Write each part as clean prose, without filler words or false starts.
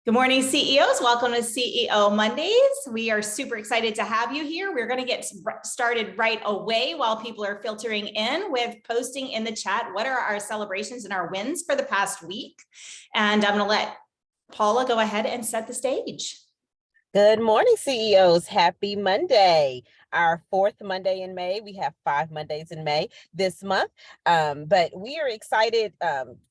Good morning, CEOs. Welcome to CEO Mondays. We are super excited to have you here. We're going to get started right away while people are filtering in with posting in the chat. What are our celebrations and our wins for the past week? And I'm going to let Paula go ahead and set the stage. Good morning, CEOs. Happy Monday. Our fourth Monday in May. We have 5 Mondays in May this month, but we are excited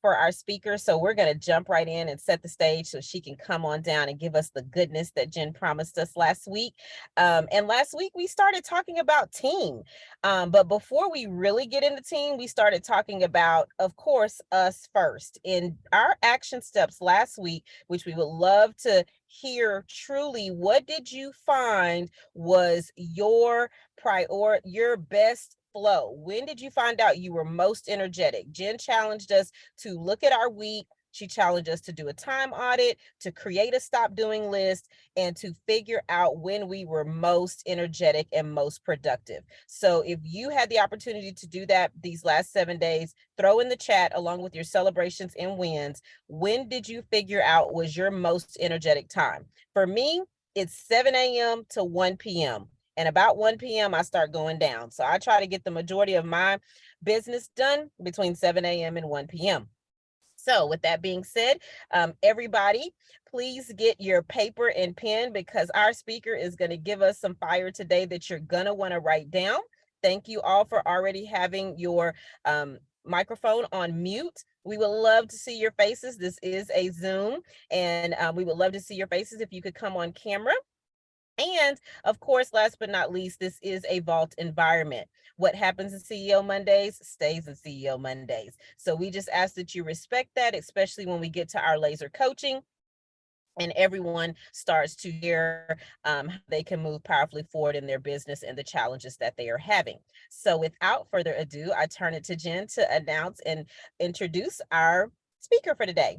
for our speaker. So we're going to jump right in and set the stage so she can come on down and give us the goodness that Jen promised us last week. And last week we started talking about team. But before we really get into team, we started talking about, of course, us first. In our action steps last week, which we would love to hear truly, what did you find was your best flow? When did you find out you were most energetic? Jen challenged us to look at our week. She challenged us to do a time audit, to create a stop doing list, and to figure out when we were most energetic and most productive. So if you had the opportunity to do that these last 7 days, throw in the chat along with your celebrations and wins. When did you figure out was your most energetic time? For me, it's 7 a.m. to 1 p.m. And about 1 p.m., I start going down. So I try to get the majority of my business done between 7 a.m. and 1 p.m. So with that being said, everybody, please get your paper and pen because our speaker is going to give us some fire today that you're going to want to write down. Thank you all for already having your microphone on mute. We would love to see your faces. This is a Zoom, and we would love to see your faces if you could come on camera. And of course, last but not least, this is a vault environment. What happens in CEO Mondays stays in CEO Mondays. So we just ask that you respect that, especially when we get to our laser coaching and everyone starts to hear how they can move powerfully forward in their business and the challenges that they are having. So without further ado, I turn it to Jen to announce and introduce our speaker for today.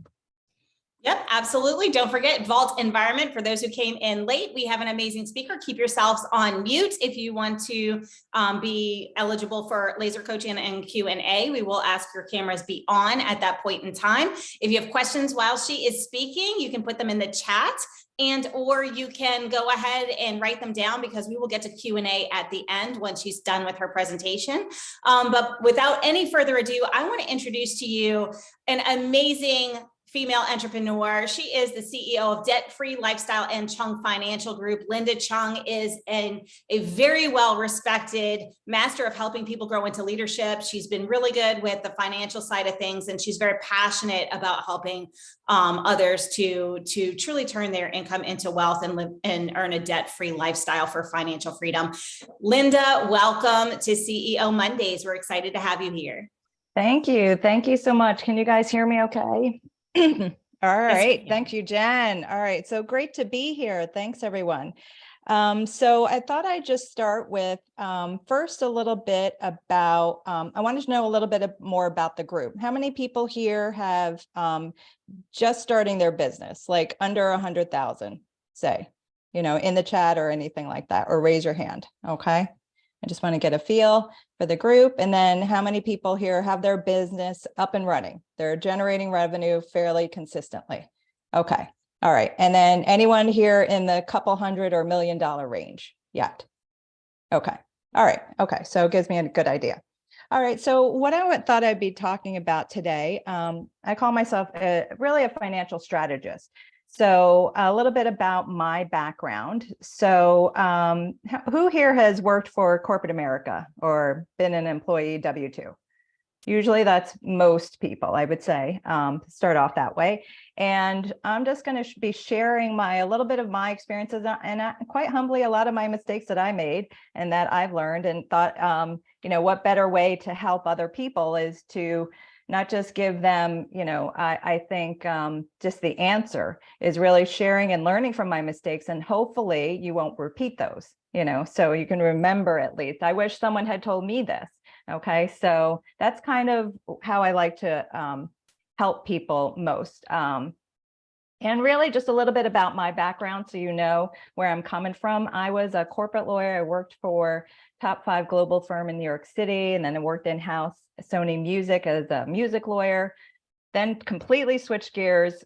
Yep, absolutely. Don't forget Vault Environment. For those who came in late, we have an amazing speaker. Keep yourselves on mute if you want to be eligible for laser coaching and Q&A. We will ask your cameras be on at that point in time. If you have questions while she is speaking, you can put them in the chat or you can go ahead and write them down because we will get to Q&A at the end when she's done with her presentation. But without any further ado, I want to introduce to you an amazing female entrepreneur. She is the CEO of Debt Free Lifestyle and Chung Financial Group. Linda Chung is a very well-respected master of helping people grow into leadership. She's been really good with the financial side of things, and she's very passionate about helping others to truly turn their income into wealth and live and earn a debt-free lifestyle for financial freedom. Linda, welcome to CEO Mondays. We're excited to have you here. Thank you. Thank you so much. Can you guys hear me okay? All right. Thank you, Jen. All right. So great to be here. Thanks, everyone. So I thought I'd just start with first a little bit about, I wanted to know a little bit more about the group. How many people here have just starting their business, like under 100,000, say, in the chat or anything like that, or raise your hand. Okay. I just want to get a feel for the group. And then how many people here have their business up and running? They're generating revenue fairly consistently. Okay. All right. And then anyone here in the couple hundred or $1 million range yet? Okay. All right. Okay. So it gives me a good idea. All right. So what I thought I'd be talking about today, I call myself really a financial strategist. So a little bit about my background. So who here has worked for corporate America or been an employee W-2? Usually that's most people, I would say, start off that way. And I'm just going to be sharing a little bit of my experiences and quite humbly, a lot of my mistakes that I made and that I've learned and thought, what better way to help other people is to not just give them, I think just the answer is really sharing and learning from my mistakes. And hopefully you won't repeat those, so you can remember at least. I wish someone had told me this. Okay, so that's kind of how I like to help people most. And really just a little bit about my background so you know where I'm coming from. I was a corporate lawyer. I worked for top 5 global firm in New York City, and then I worked in-house Sony Music as a music lawyer. then completely switched gears,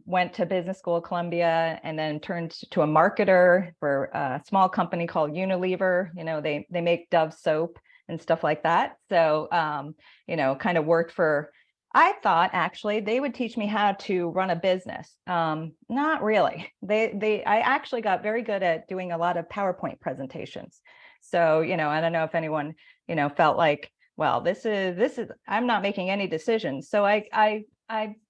went to business school at Columbia, and then turned to a marketer for a small company called Unilever. They make Dove soap and stuff like that. So, kind of worked for, I thought actually they would teach me how to run a business. Not really. I actually got very good at doing a lot of PowerPoint presentations. So, I don't know if anyone, felt like, well, this is, I'm not making any decisions. So I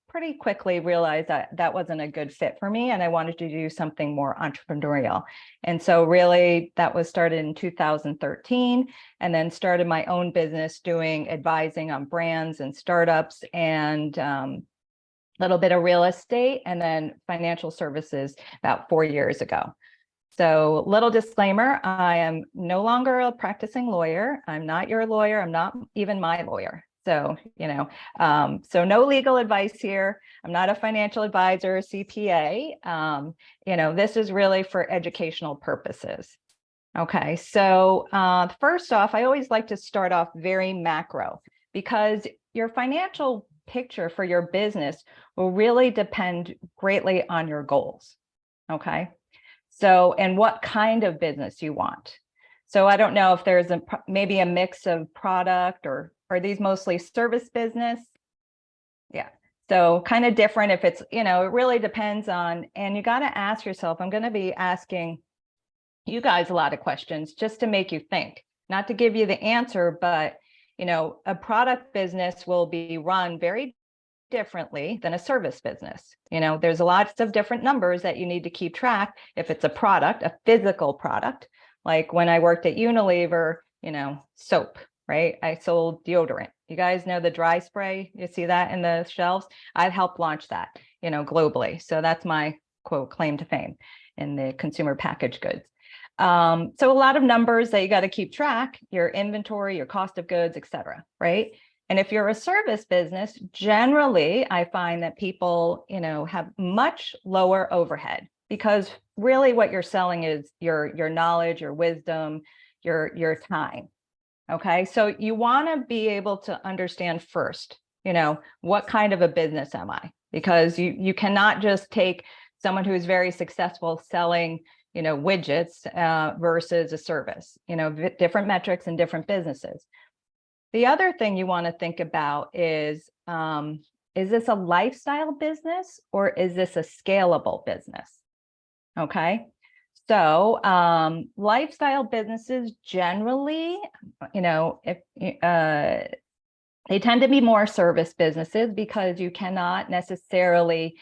pretty quickly realized that wasn't a good fit for me, and I wanted to do something more entrepreneurial. And so really that was started in 2013, and then started my own business doing advising on brands and startups, and a little bit of real estate, and then financial services about 4 years ago. So little disclaimer, I am no longer a practicing lawyer. I'm not your lawyer. I'm not even my lawyer. So, so no legal advice here. I'm not a financial advisor, CPA. This is really for educational purposes. Okay, so first off, I always like to start off very macro, because your financial picture for your business will really depend greatly on your goals. Okay, so, and what kind of business you want. So I don't know if there's maybe a mix of product, or are these mostly service business? Yeah. So kind of different if it's, it really depends on, and you got to ask yourself, I'm going to be asking you guys a lot of questions just to make you think, not to give you the answer, but, a product business will be run very differently than a service business. There's lots of different numbers that you need to keep track. If it's a product, a physical product, like when I worked at Unilever, soap, right? I sold deodorant. You guys know the dry spray, you see that in the shelves? I've helped launch that, globally. So that's my quote claim to fame in the consumer packaged goods. So a lot of numbers that you got to keep track, your inventory, your cost of goods, et cetera, right? And if you're a service business, generally, I find that people, have much lower overhead, because really what you're selling is your knowledge, your wisdom, your time. Okay, so you want to be able to understand first, what kind of a business am I? Because you cannot just take someone who is very successful selling, widgets versus a service, different metrics in different businesses. The other thing you want to think about is this a lifestyle business, or is this a scalable business? Okay. So lifestyle businesses generally, if they tend to be more service businesses, because you cannot necessarily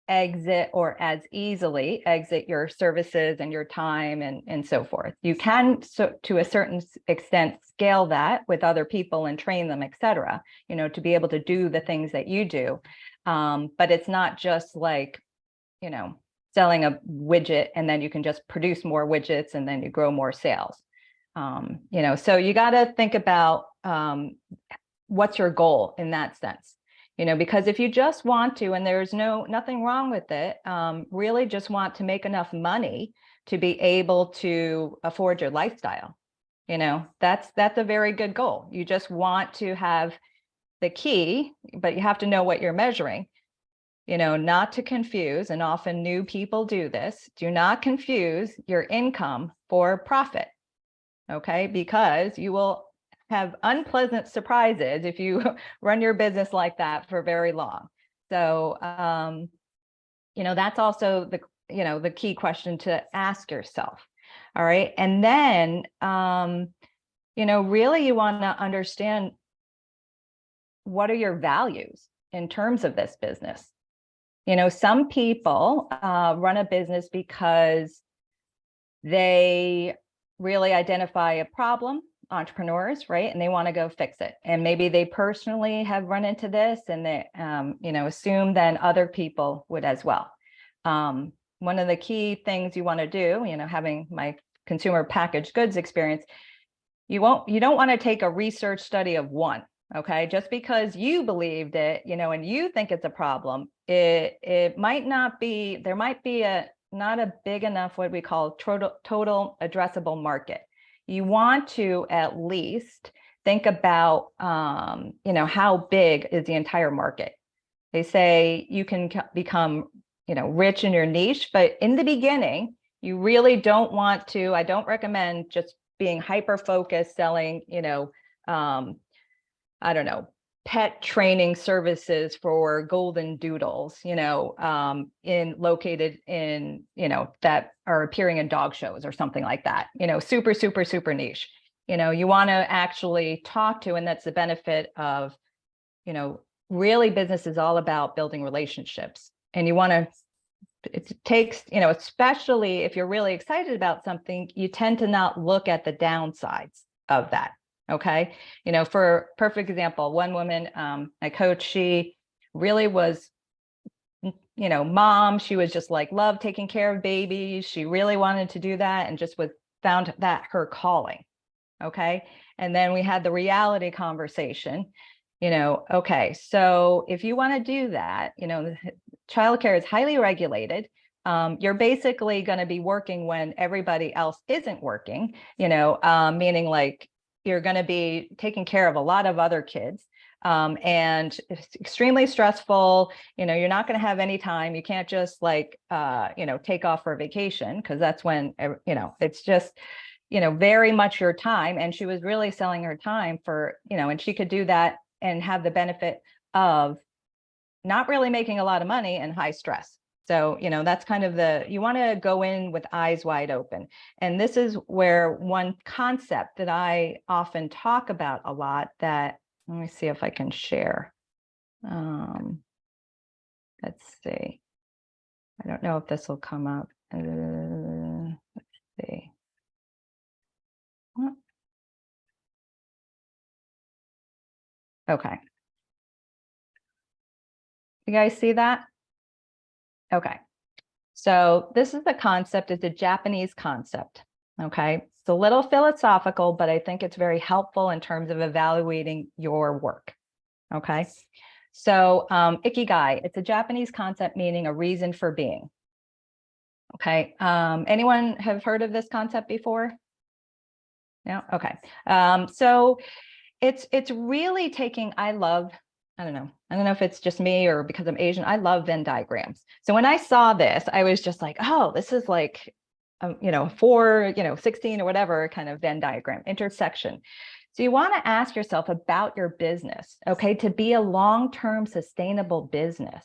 exit or as easily exit your services and your time and so forth. You can, so to a certain extent, scale that with other people and train them, et cetera, to be able to do the things that you do. But it's not just like, selling a widget and then you can just produce more widgets and then you grow more sales. So you got to think about what's your goal in that sense, because if you just want to, and there's nothing wrong with it, really just want to make enough money to be able to afford your lifestyle, that's a very good goal. You just want to have the key, but you have to know what you're measuring. Not to confuse, and often new people do this, do not confuse your income for profit, okay? Because you will have unpleasant surprises if you run your business like that for very long. So, that's also the key question to ask yourself, all right? And then, really you want to understand, what are your values in terms of this business? Some people run a business because they really identify a problem, entrepreneurs, right? And they want to go fix it. And maybe they personally have run into this, and they, assume then other people would as well. One of the key things you want to do, having my consumer packaged goods experience, you don't want to take a research study of one. Okay, just because you believed it, and you think it's a problem, it might not be, there might be not a big enough, what we call total addressable market. You want to at least think about, how big is the entire market? They say you can become, rich in your niche, but in the beginning, you really don't want to. I don't recommend just being hyper focused, selling, I don't know, pet training services for golden doodles, located in, that are appearing in dog shows or something like that, super, super, super niche. You want to actually talk to, and that's the benefit of, really business is all about building relationships. And you want to, it takes, especially if you're really excited about something, you tend to not look at the downsides of that. Okay. For perfect example, one woman, I coach, she really was, mom, she was just like, loved taking care of babies. She really wanted to do that and just found that her calling. Okay. And then we had the reality conversation, okay, so if you want to do that, childcare is highly regulated. You're basically going to be working when everybody else isn't working, meaning like you're going to be taking care of a lot of other kids. And it's extremely stressful. You're not going to have any time. You can't just like, take off for a vacation, because that's when, it's just, very much your time. And she was really selling her time for, and she could do that and have the benefit of not really making a lot of money and high stress. So, that's kind of you want to go in with eyes wide open. And this is where one concept that I often talk about a lot, that, let me see if I can share. Let's see. I don't know if this will come up. Let's see. Okay. You guys see that? Okay. So this is the concept, it's a Japanese concept. Okay. It's a little philosophical, but I think it's very helpful in terms of evaluating your work. Okay. So ikigai, it's a Japanese concept meaning a reason for being. Okay. Anyone have heard of this concept before? No? Okay. So it's really taking, I don't know if it's just me or because I'm Asian, I love Venn diagrams. So when I saw this, I was just like, oh, this is like, 16 or whatever kind of Venn diagram, intersection. So you want to ask yourself about your business, okay, to be a long-term sustainable business,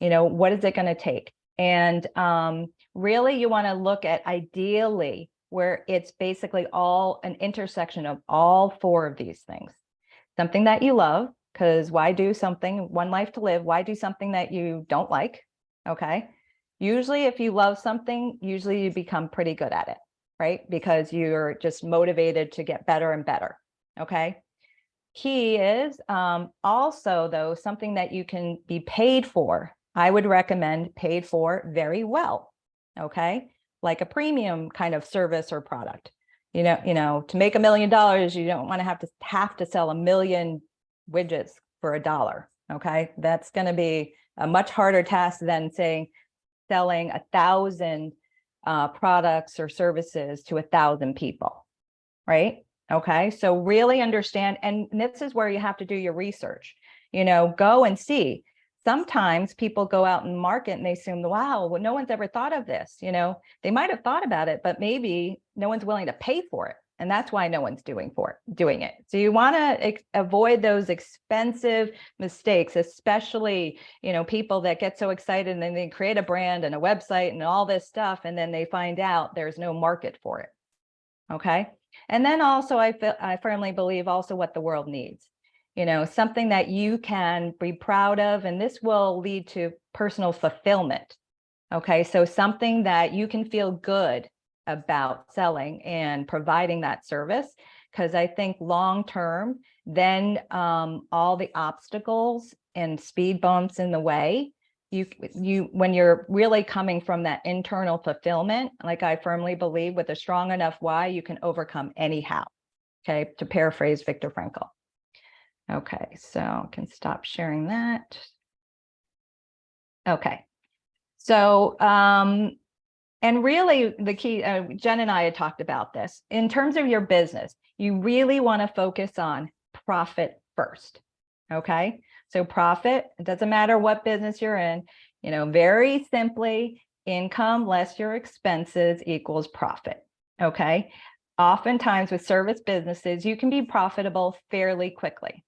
what is it going to take? And really you want to look at ideally where it's basically all an intersection of all four of these things. Something that you love, because why do something, one life to live, why do something that you don't like? Okay. Usually if you love something, usually you become pretty good at it, right? Because you're just motivated to get better and better. Okay. Key is also though, something that you can be paid for. I would recommend paid for very well. Okay. Like a premium kind of service or product. To make $1 million, you don't want to have to sell 1 million widgets for $1. Okay. That's going to be a much harder task than saying selling 1,000 products or services to 1,000 people. Right. Okay. So really understand. And this is where you have to do your research, go and see. Sometimes people go out and market and they assume, wow, well, no one's ever thought of this. They might have thought about it, but maybe no one's willing to pay for it. And that's why no one's doing it. So you want to avoid those expensive mistakes, especially, people that get so excited and then they create a brand and a website and all this stuff. And then they find out there's no market for it. Okay. And then also I firmly believe also what the world needs. Something that you can be proud of, and this will lead to personal fulfillment. Okay, so something that you can feel good about selling and providing that service, because I think long term, then all the obstacles and speed bumps in the way, when you're really coming from that internal fulfillment, like I firmly believe, with a strong enough why, you can overcome anyhow. Okay, to paraphrase Viktor Frankl. Okay, so I can stop sharing that. Okay, so, and really the key, Jen and I had talked about this, in terms of your business, you really want to focus on profit first. Okay. So profit, it doesn't matter what business you're in, very simply, income less your expenses equals profit. Okay. Oftentimes with service businesses, you can be profitable fairly quickly,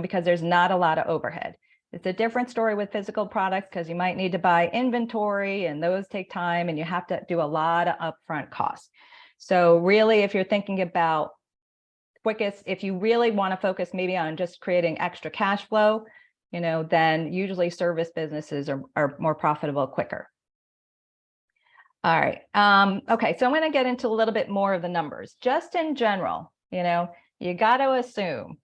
because there's not a lot of overhead. It's a different story with physical products because you might need to buy inventory and those take time and you have to do a lot of upfront costs. So really, if you're thinking about quickest, if you really want to focus maybe on just creating extra cash flow, then usually service businesses are more profitable quicker. All right. Okay. So I'm going to get into a little bit more of the numbers. Just in general, you got to assume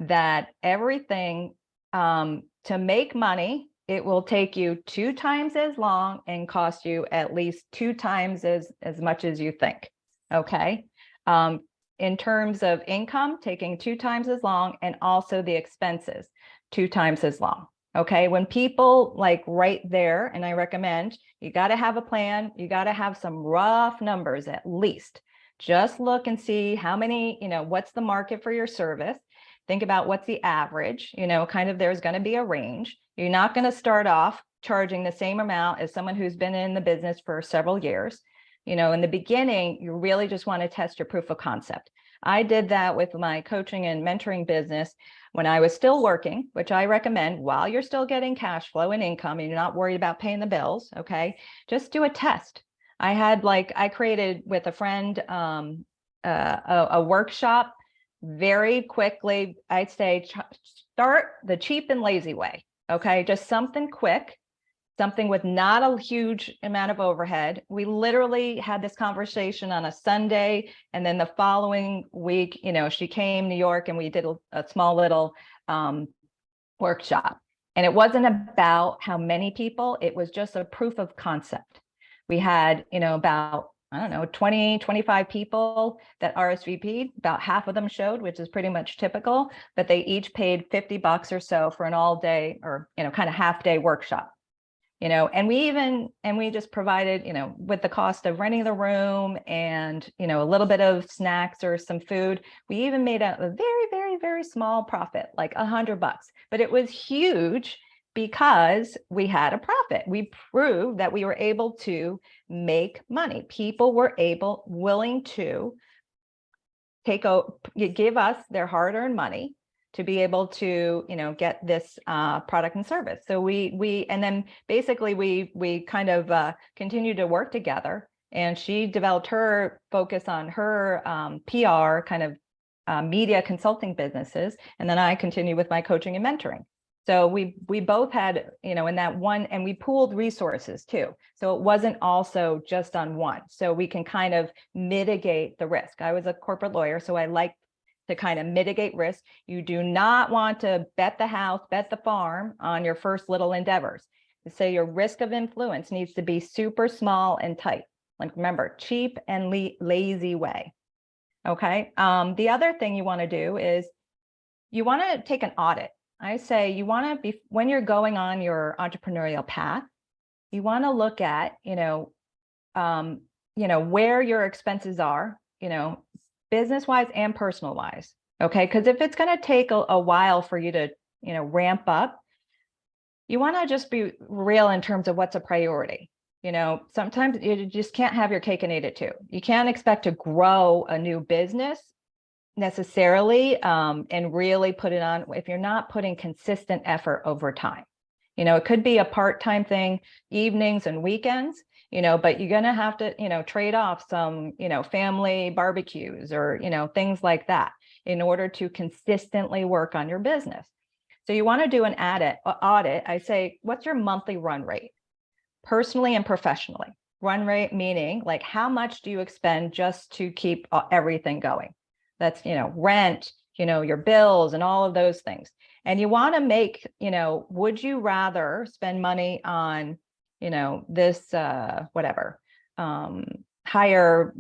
that everything to make money, it will take you 2 times as long and cost you at least 2 times as much as you think. Okay. In terms of income, taking 2 times as long, and also the expenses 2 times as long. Okay. When people like right there, and I recommend you got to have a plan, you got to have some rough numbers at least. Just look and see how many, what's the market for your service. Think about what's the average, kind of there's going to be a range. You're not going to start off charging the same amount as someone who's been in the business for several years. In the beginning, you really just want to test your proof of concept. I did that with my coaching and mentoring business when I was still working, which I recommend while you're still getting cash flow and income and you're not worried about paying the bills. Okay. Just do a test. I created with a friend a workshop very quickly. I'd say start the cheap and lazy way. Okay. Just something quick, something with not a huge amount of overhead. We literally had this conversation on a Sunday, and then the following week, she came to New York and we did a small little workshop. And it wasn't about how many people, it was just a proof of concept. We had, about, 20, 25 people that RSVP'd, about half of them showed, which is pretty much typical, but they each paid $50 or so for an all day or, kind of half day workshop. And we just provided, with the cost of renting the room and, a little bit of snacks or some food, we even made a very, very, very small profit, like $100, but it was huge because we had a profit. We proved that we were able to make money. People were willing to give us their hard-earned money to be able to, get this product and service. So and then basically we kind of continued to work together, and she developed her focus on her PR kind of media consulting businesses. And then I continued with my coaching and mentoring. So we both had, in that one, and we pooled resources too. So it wasn't also just on one. So we can kind of mitigate the risk. I was a corporate lawyer, so I like to kind of mitigate risk. You do not want to bet the house, bet the farm on your first little endeavors. So your risk of influence needs to be super small and tight. Like remember, cheap and lazy way. Okay. The other thing you want to do is you want to take an audit. I say you want to be, when you're going on your entrepreneurial path, you want to look at, where your expenses are, business-wise and personal-wise. Okay. Because if it's going to take a while for you to, ramp up, you want to just be real in terms of what's a priority. Sometimes you just can't have your cake and eat it too. You can't expect to grow a new business necessarily and really put it on if you're not putting consistent effort over time. It could be a part-time thing, evenings and weekends, but you're going to have to, trade off some, family barbecues or, things like that in order to consistently work on your business. So you want to do an audit. I say, what's your monthly run rate? Personally and professionally. Run rate meaning like how much do you expend just to keep everything going? That's, rent, your bills and all of those things. And you want to make, would you rather spend money on, this, whatever, higher,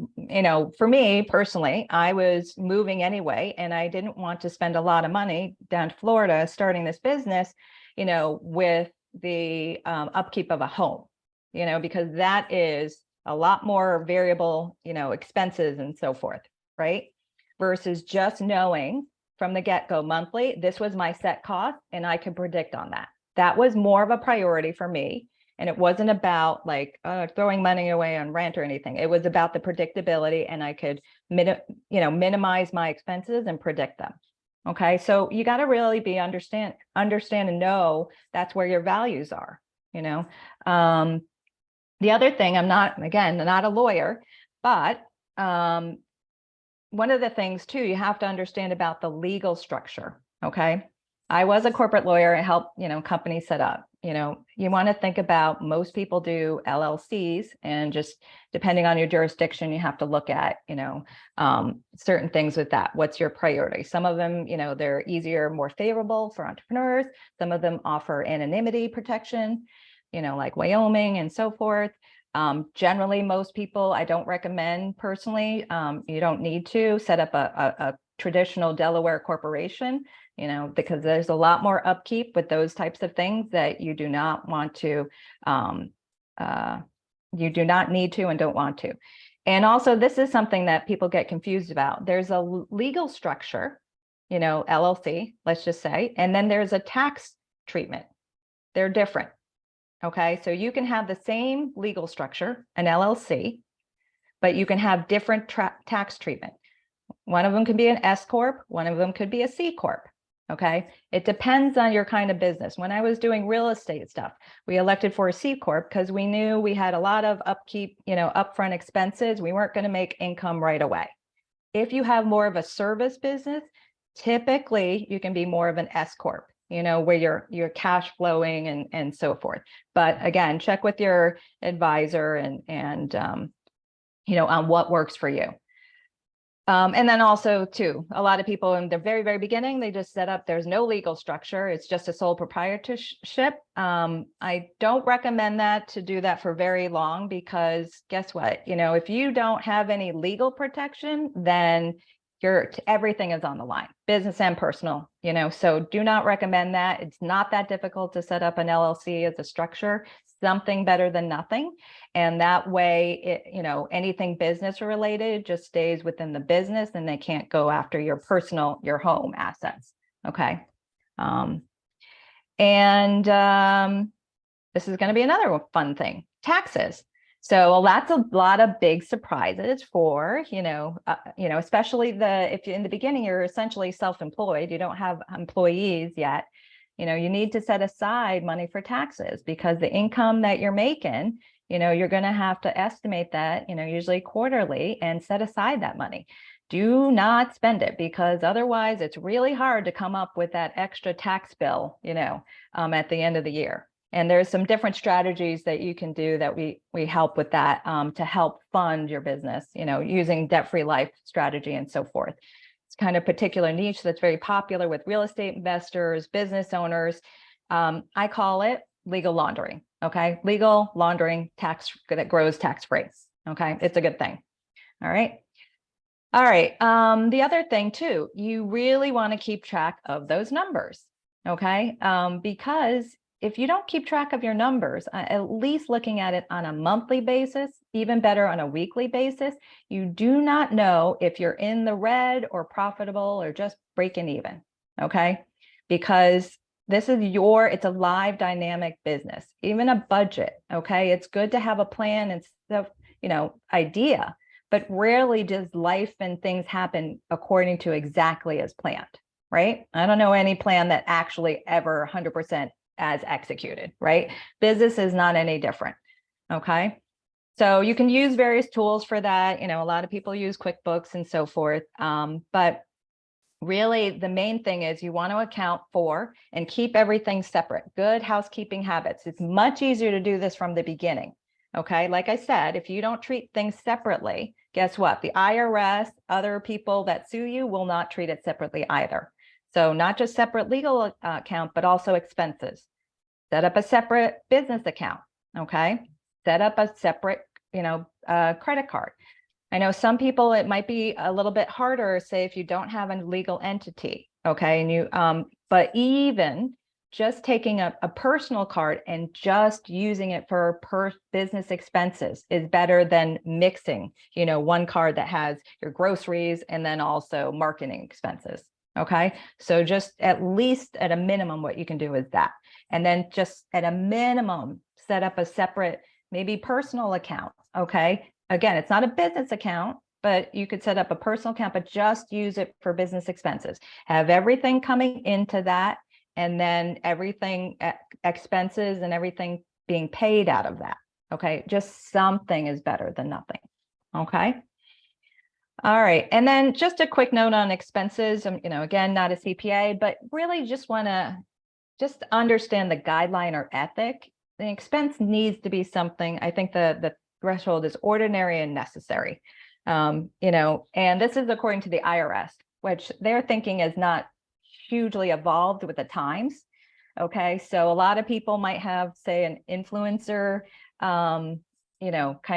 for me personally, I was moving anyway, and I didn't want to spend a lot of money down to Florida starting this business, with the upkeep of a home, because that is a lot more variable, expenses and so forth, right? Versus just knowing from the get-go monthly, this was my set cost, and I could predict on that. That was more of a priority for me. And it wasn't about like throwing money away on rent or anything. It was about the predictability, and I could minimize my expenses and predict them. Okay, so you got to really be understand and know that's where your values are. The other thing, I'm not a lawyer, but one of the things too, you have to understand about the legal structure. Okay, I was a corporate lawyer and helped companies set up. You want to think about, most people do LLCs, and just depending on your jurisdiction, you have to look at certain things with that. What's your priority? Some of them, they're easier, more favorable for entrepreneurs. Some of them offer anonymity protection, like Wyoming and so forth. Generally, most people, I don't recommend personally. You don't need to set up a traditional Delaware corporation, because there's a lot more upkeep with those types of things that you do not want to, you do not need to and don't want to. And also, this is something that people get confused about. There's a legal structure, LLC, let's just say, and then there's a tax treatment. They're different. Okay, so you can have the same legal structure, an LLC, but you can have different tax treatment. One of them could be an S Corp, one of them could be a C Corp. Okay, it depends on your kind of business. When I was doing real estate stuff, we elected for a C Corp because we knew we had a lot of upkeep, upfront expenses. We weren't going to make income right away. If you have more of a service business, typically you can be more of an S Corp, where you're cash flowing and so forth. But again, check with your advisor and on what works for you. And then also too, a lot of people in the very, very beginning, they just set up, there's no legal structure. It's just a sole proprietorship. I don't recommend that to do that for very long, because guess what? If you don't have any legal protection, then everything is on the line, business and personal, so do not recommend that. It's not that difficult to set up an LLC as a structure, something better than nothing. And that way, anything business related just stays within the business, and they can't go after your home assets. Okay. This is going to be another fun thing, taxes. So that's a lot of big surprises for, especially if you're in the beginning, you're essentially self-employed, you don't have employees yet, you need to set aside money for taxes, because the income that you're making, you're going to have to estimate that, usually quarterly, and set aside that money. Do not spend it, because otherwise it's really hard to come up with that extra tax bill, at the end of the year. And there's some different strategies that you can do that we help with that to help fund your business, using debt-free life strategy and so forth. It's kind of particular niche that's very popular with real estate investors, business owners. I call it legal laundering. Okay, legal laundering tax that grows tax-free. Okay, it's a good thing. All right. The other thing too, you really want to keep track of those numbers. Okay, because if you don't keep track of your numbers, at least looking at it on a monthly basis, even better on a weekly basis, you do not know if you're in the red or profitable or just breaking even, okay? Because this is it's a live dynamic business, even a budget, okay? It's good to have a plan and stuff, idea, but rarely does life and things happen according to exactly as planned, right? I don't know any plan that actually ever 100% as executed, right? Business is not any different. Okay. So you can use various tools for that. A lot of people use QuickBooks and so forth. But really the main thing is you want to account for and keep everything separate. Good housekeeping habits. It's much easier to do this from the beginning. Okay. Like I said, if you don't treat things separately, guess what? The IRS, other people that sue you will not treat it separately either. So not just separate legal account, but also expenses. Set up a separate business account, okay? Set up a separate, credit card. I know some people, it might be a little bit harder, say if you don't have a legal entity, okay? And but even just taking a personal card and just using it for business expenses is better than mixing, one card that has your groceries and then also marketing expenses. Okay, so just at least at a minimum, what you can do is that. And then just at a minimum, set up a separate, maybe personal account. Okay, again, it's not a business account, but you could set up a personal account, but just use it for business expenses. Have everything coming into that, and then everything, expenses and everything being paid out of that. Okay, just something is better than nothing. Okay. All right. And then just a quick note on expenses. Again, not a CPA, but really just want to just understand the guideline or ethic. The expense needs to be something. I think the threshold is ordinary and necessary. And this is according to the IRS, which their thinking is not hugely evolved with the times. Okay. So a lot of people might have, say, an influencer, kind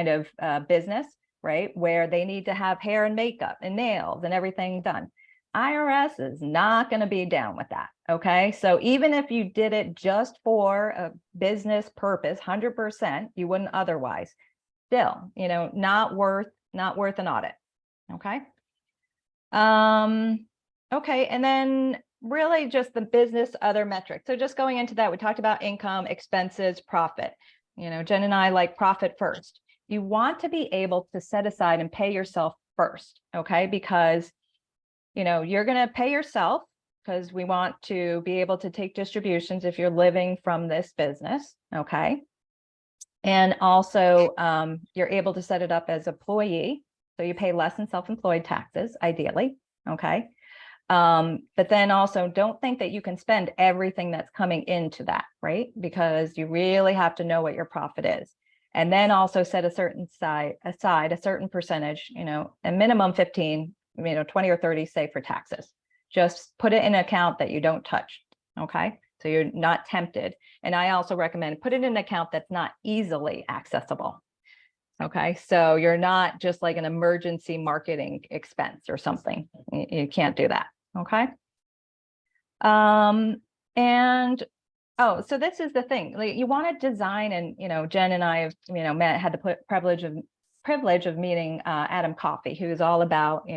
of business, right, where they need to have hair and makeup and nails and everything done. IRS is not going to be down with that. Okay. So even if you did it just for a business purpose, 100%, you wouldn't otherwise. Still, not worth an audit. Okay. Okay. And then really just the business other metrics. So just going into that, we talked about income, expenses, profit. Jen and I like profit first. You want to be able to set aside and pay yourself first, okay? Because, you're going to pay yourself because we want to be able to take distributions if you're living from this business, okay? And also, you're able to set it up as employee, so you pay less in self-employed taxes, ideally, okay? But then also don't think that you can spend everything that's coming into that, right? Because you really have to know what your profit is. And then also set a certain aside a certain percentage, a minimum 15, 20 or 30, say, for taxes. Just put it in an account that you don't touch. Okay. So you're not tempted. And I also recommend put it in an account that's not easily accessible. Okay. So you're not just like an emergency marketing expense or something. You can't do that. Okay. Oh, so this is the thing. Like, you want to design, and Jen and I have had the privilege of meeting Adam Coffey, who's all about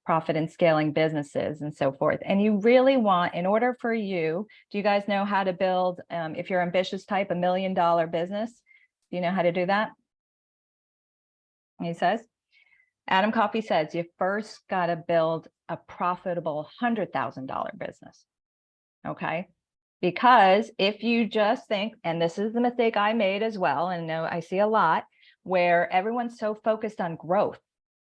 profit and scaling businesses and so forth. And you really want, in order for you, do you guys know how to build, if you're ambitious type, $1 million business? Do you know how to do that? He says, Adam Coffey says, you first got to build a profitable $100,000 business. Okay. Because if you just think, and this is the mistake I made as well, and I see a lot, where everyone's so focused on growth,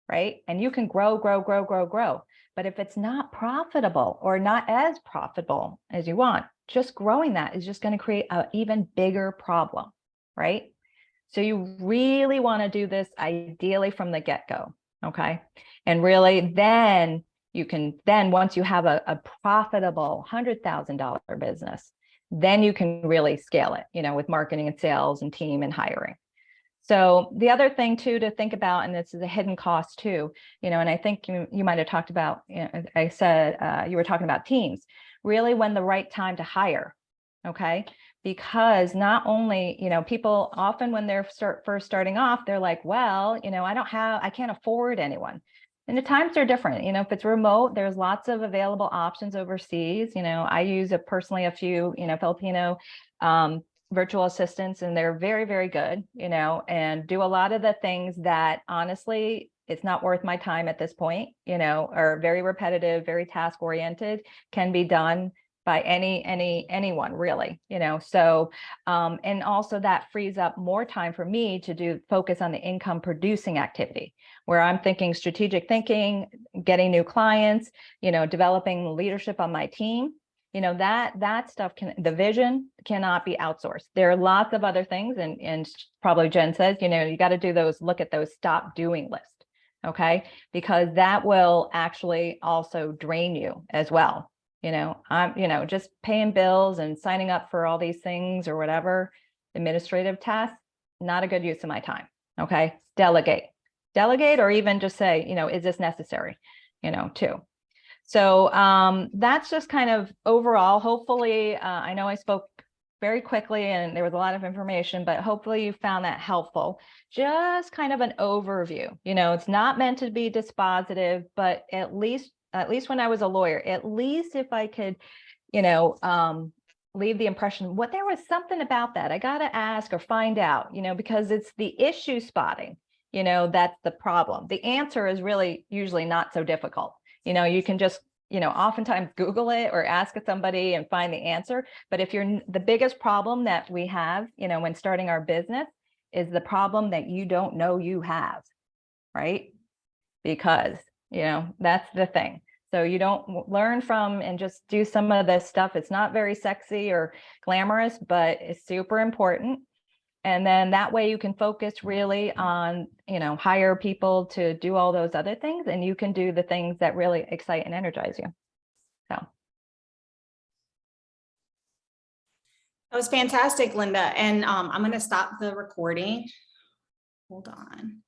right? And you can grow. But if it's not profitable or not as profitable as you want, just growing that is just going to create an even bigger problem, right? So you really want to do this ideally from the get-go, okay? And really then you can, once you have a profitable $100,000 business, then you can really scale it, with marketing and sales and team and hiring. So the other thing too to think about, and this is a hidden cost too, and I think you might have talked about, I said you were talking about teams, really when the right time to hire, okay? Because not only, people often when they're first starting off, they're like, well, I can't afford anyone. And the times are different. If it's remote, there's lots of available options overseas. I use personally a few, Filipino virtual assistants, and they're very, very good, and do a lot of the things that honestly, it's not worth my time at this point, are very repetitive, very task oriented, can be done by anyone really, so and also that frees up more time for me to focus on the income producing activity, where I'm thinking strategic thinking, getting new clients, developing leadership on my team, that stuff the vision cannot be outsourced. There are lots of other things, and probably Jen says, you got to do look at those stop doing list, okay, because that will actually also drain you as well. I'm, just paying bills and signing up for all these things or whatever, administrative tasks, not a good use of my time. Okay. Delegate, or even just say, is this necessary, too. So that's just kind of overall, hopefully, I know I spoke very quickly and there was a lot of information, but hopefully you found that helpful. Just kind of an overview, it's not meant to be dispositive, but at least at least when I was a lawyer, at least if I could, leave the impression what there was something about that I got to ask or find out, because it's the issue spotting, that's the problem. The answer is really usually not so difficult. You can just, oftentimes Google it or ask somebody and find the answer. But if the biggest problem that we have, when starting our business is the problem that you don't know you have, right? Because, that's the thing. So you don't learn from and just do some of this stuff. It's not very sexy or glamorous, but it's super important. And then that way you can focus really on, hire people to do all those other things, and you can do the things that really excite and energize you. So. That was fantastic, Linda. And I'm going to stop the recording. Hold on.